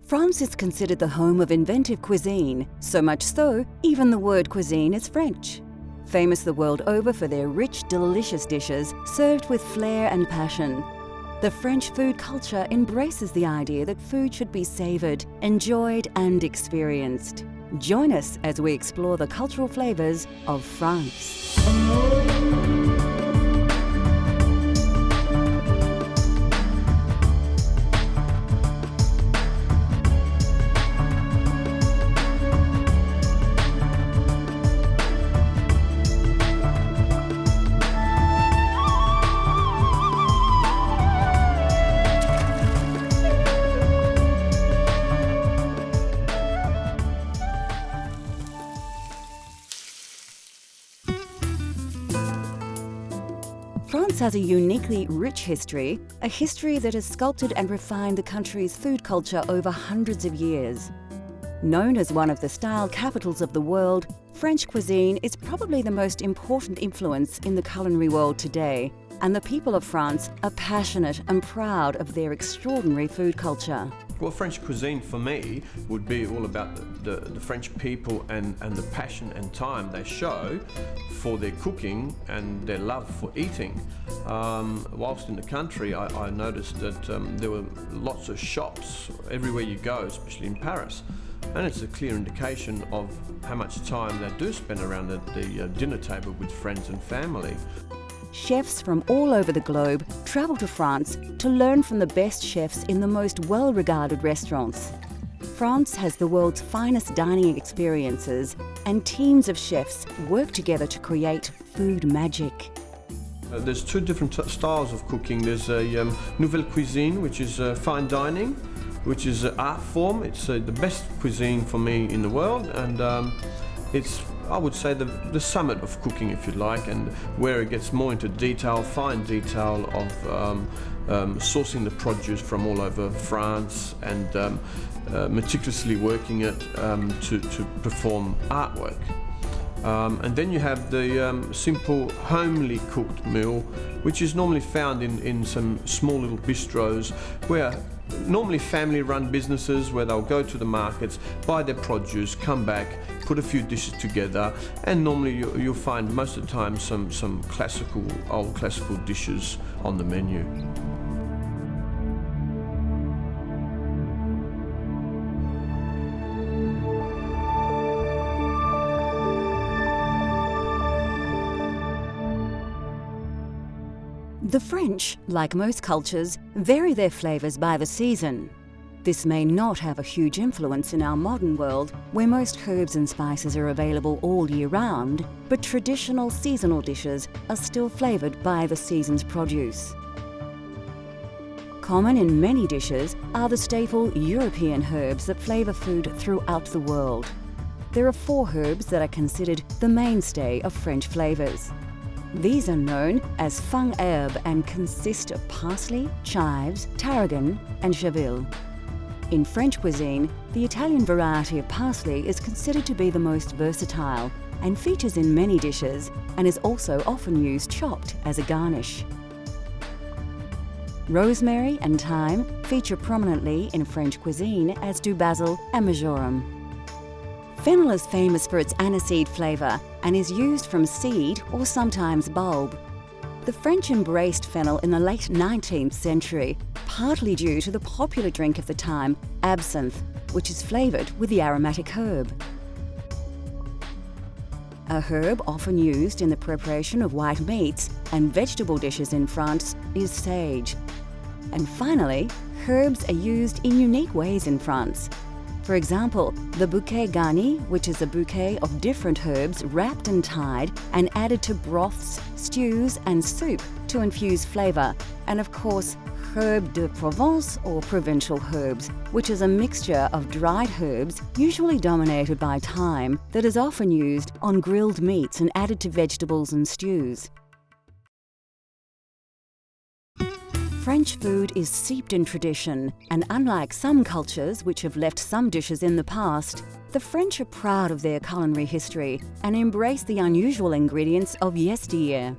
France is considered the home of inventive cuisine, so much so, even the word cuisine is French. Famous the world over for their rich, delicious dishes served with flair and passion. The French food culture embraces the idea that food should be savoured, enjoyed and experienced. Join us as we explore the cultural flavours of France. France has a uniquely rich history, a history that has sculpted and refined the country's food culture over hundreds of years. Known as one of the style capitals of the world, French cuisine is probably the most important influence in the culinary world today, and the people of France are passionate and proud of their extraordinary food culture. Well, French cuisine for me would be all about the French people and the passion and time they show for their cooking and their love for eating. Whilst in the country, I noticed that there were lots of shops everywhere you go, especially in Paris. And it's a clear indication of how much time they do spend around the dinner table with friends and family. Chefs from all over the globe travel to France to learn from the best chefs in the most well-regarded restaurants. France has the world's finest dining experiences, and teams of chefs work together to create food magic. There's two different styles of cooking. There's a nouvelle cuisine, which is fine dining, which is an art form. It's the best cuisine for me in the world, and it's, I would say, the summit of cooking, if you like, and where it gets more into detail, fine detail of sourcing the produce from all over France and meticulously working it to perform artwork. And then you have the simple, homely cooked meal, which is normally found in some small little bistros where normally family-run businesses where they'll go to the markets, buy their produce, come back, put a few dishes together, and normally you'll find most of the time some old classical dishes on the menu. The French, like most cultures, vary their flavours by the season. This may not have a huge influence in our modern world, where most herbs and spices are available all year round, but traditional seasonal dishes are still flavoured by the season's produce. Common in many dishes are the staple European herbs that flavour food throughout the world. There are 4 herbs that are considered the mainstay of French flavours. These are known as fung herbe and consist of parsley, chives, tarragon and chervil. In French cuisine, the Italian variety of parsley is considered to be the most versatile and features in many dishes, and is also often used chopped as a garnish. Rosemary and thyme feature prominently in French cuisine, as do basil and marjoram. Fennel is famous for its aniseed flavour and is used from seed or sometimes bulb. The French embraced fennel in the late 19th century, partly due to the popular drink of the time, absinthe, which is flavoured with the aromatic herb. A herb often used in the preparation of white meats and vegetable dishes in France is sage. And finally, herbs are used in unique ways in France. For example, the bouquet garni, which is a bouquet of different herbs wrapped and tied and added to broths, stews and soup to infuse flavour, and of course, herbe de Provence or provincial herbs, which is a mixture of dried herbs, usually dominated by thyme, that is often used on grilled meats and added to vegetables and stews. French food is steeped in tradition, and unlike some cultures which have left some dishes in the past, the French are proud of their culinary history and embrace the unusual ingredients of yesteryear.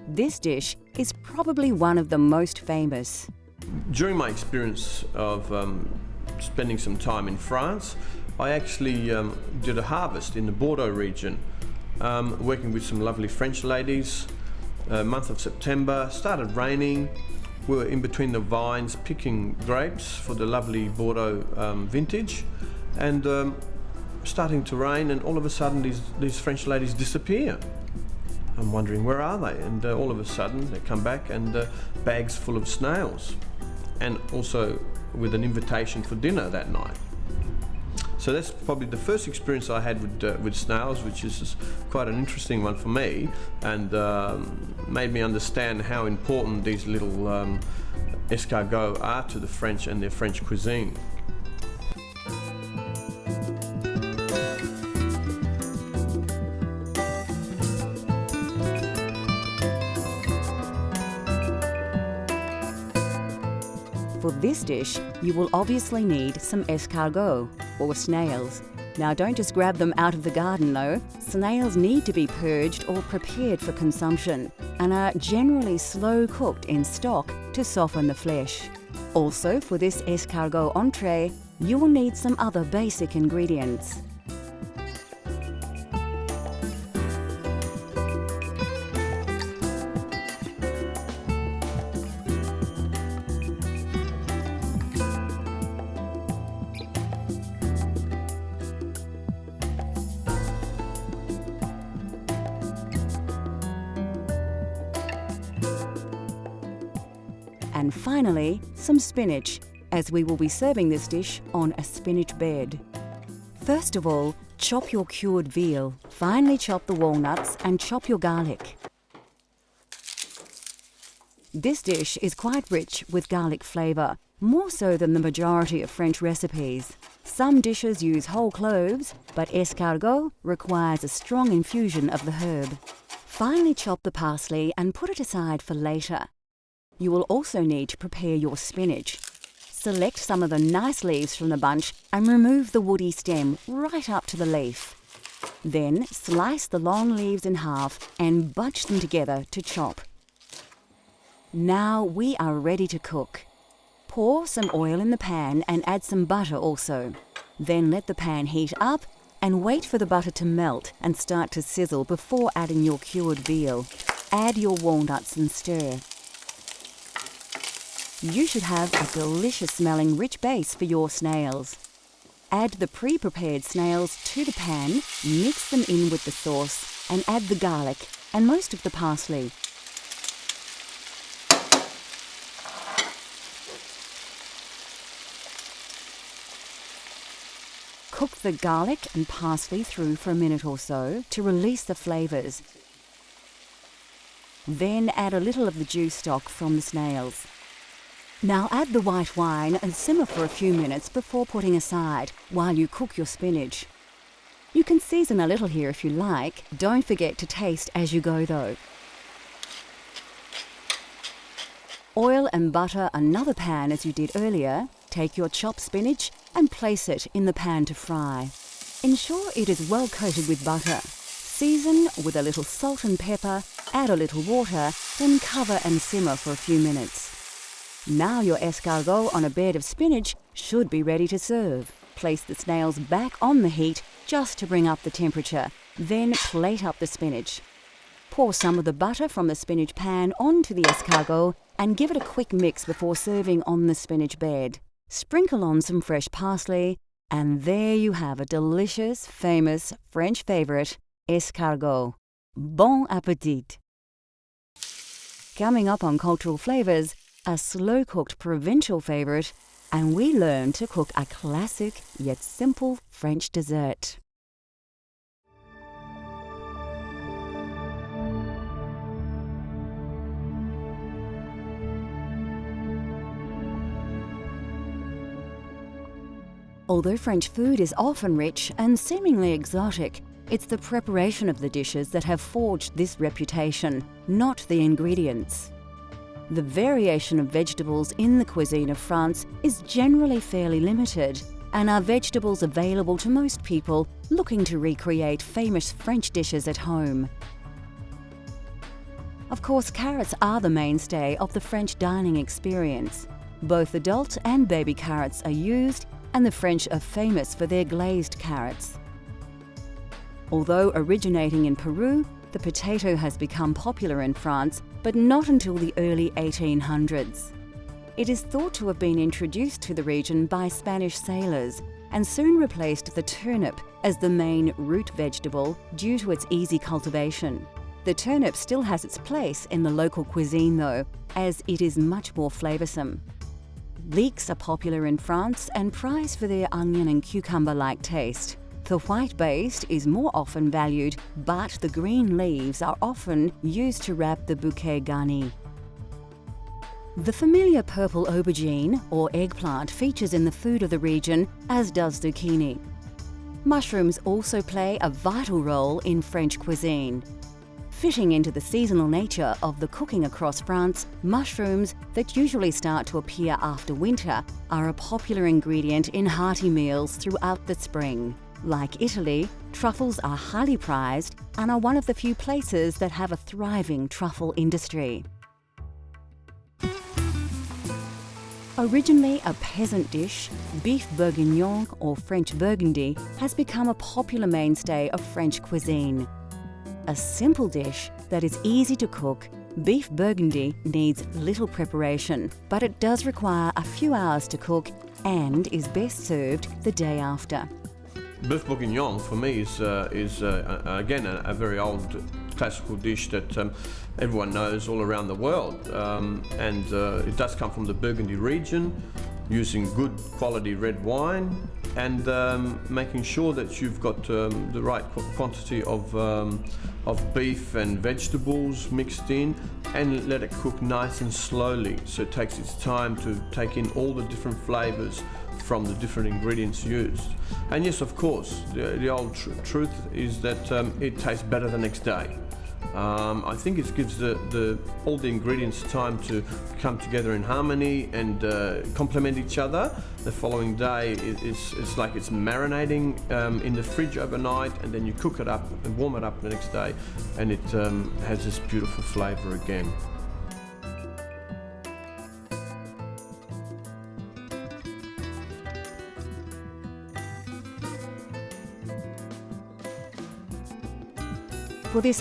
This dish is probably one of the most famous. During my experience of spending some time in France, I actually did a harvest in the Bordeaux region, working with some lovely French ladies. Month of September, started raining. We were in between the vines picking grapes for the lovely Bordeaux vintage, and starting to rain, and all of a sudden these French ladies disappear. I'm wondering, where are they? And all of a sudden they come back, and bags full of snails, and also with an invitation for dinner that night. So that's probably the first experience I had with snails, which is quite an interesting one for me, and made me understand how important these little escargots are to the French and their French cuisine. For this dish, you will obviously need some escargot, or snails. Now don't just grab them out of the garden though. Snails need to be purged or prepared for consumption, and are generally slow cooked in stock to soften the flesh. Also, for this escargot entree, you will need some other basic ingredients. And finally, some spinach, as we will be serving this dish on a spinach bed. First of all, chop your cured veal, finely chop the walnuts and chop your garlic. This dish is quite rich with garlic flavour, more so than the majority of French recipes. Some dishes use whole cloves, but escargot requires a strong infusion of the herb. Finely chop the parsley and put it aside for later. You will also need to prepare your spinach. Select some of the nice leaves from the bunch and remove the woody stem right up to the leaf. Then slice the long leaves in half and bunch them together to chop. Now we are ready to cook. Pour some oil in the pan and add some butter also. Then let the pan heat up and wait for the butter to melt and start to sizzle before adding your cured veal. Add your walnuts and stir. You should have a delicious smelling rich base for your snails. Add the pre-prepared snails to the pan, mix them in with the sauce, and add the garlic and most of the parsley. Cook the garlic and parsley through for a minute or so to release the flavours. Then add a little of the juice stock from the snails. Now add the white wine and simmer for a few minutes before putting aside while you cook your spinach. You can season a little here if you like. Don't forget to taste as you go though. Oil and butter another pan as you did earlier. Take your chopped spinach and place it in the pan to fry. Ensure it is well coated with butter. Season with a little salt and pepper, add a little water, then cover and simmer for a few minutes. Now your escargot on a bed of spinach should be ready to serve. Place the snails back on the heat just to bring up the temperature. Then plate up the spinach. Pour some of the butter from the spinach pan onto the escargot and give it a quick mix before serving on the spinach bed. Sprinkle on some fresh parsley, and there you have a delicious, famous French favourite, escargot. Bon appétit! Coming up on Cultural Flavours, a slow-cooked provincial favourite, and we learn to cook a classic yet simple French dessert. Although French food is often rich and seemingly exotic, it's the preparation of the dishes that have forged this reputation, not the ingredients. The variation of vegetables in the cuisine of France is generally fairly limited, and are vegetables available to most people looking to recreate famous French dishes at home. Of course, carrots are the mainstay of the French dining experience. Both adult and baby carrots are used, and the French are famous for their glazed carrots. Although originating in Peru, the potato has become popular in France, but not until the early 1800s. It is thought to have been introduced to the region by Spanish sailors and soon replaced the turnip as the main root vegetable due to its easy cultivation. The turnip still has its place in the local cuisine though, as it is much more flavoursome. Leeks are popular in France and prized for their onion and cucumber-like taste. The white base is more often valued, but the green leaves are often used to wrap the bouquet garni. The familiar purple aubergine or eggplant features in the food of the region, as does zucchini. Mushrooms also play a vital role in French cuisine. Fitting into the seasonal nature of the cooking across France, mushrooms that usually start to appear after winter are a popular ingredient in hearty meals throughout the spring. Like Italy, truffles are highly prized and are one of the few places that have a thriving truffle industry. Originally a peasant dish, beef bourguignon or French burgundy has become a popular mainstay of French cuisine. A simple dish that is easy to cook, beef burgundy needs little preparation, but it does require a few hours to cook and is best served the day after. Beef bourguignon for me is again a very old classical dish that everyone knows all around the world, and it does come from the Burgundy region, using good quality red wine and making sure that you've got the right quantity of beef and vegetables mixed in, and let it cook nice and slowly so it takes its time to take in all the different flavors from the different ingredients used. And yes, of course, the old truth is that it tastes better the next day. I think it gives all the ingredients time to come together in harmony and complement each other. The following day, it's like it's marinating in the fridge overnight, and then you cook it up and warm it up the next day, and it has this beautiful flavor again. For this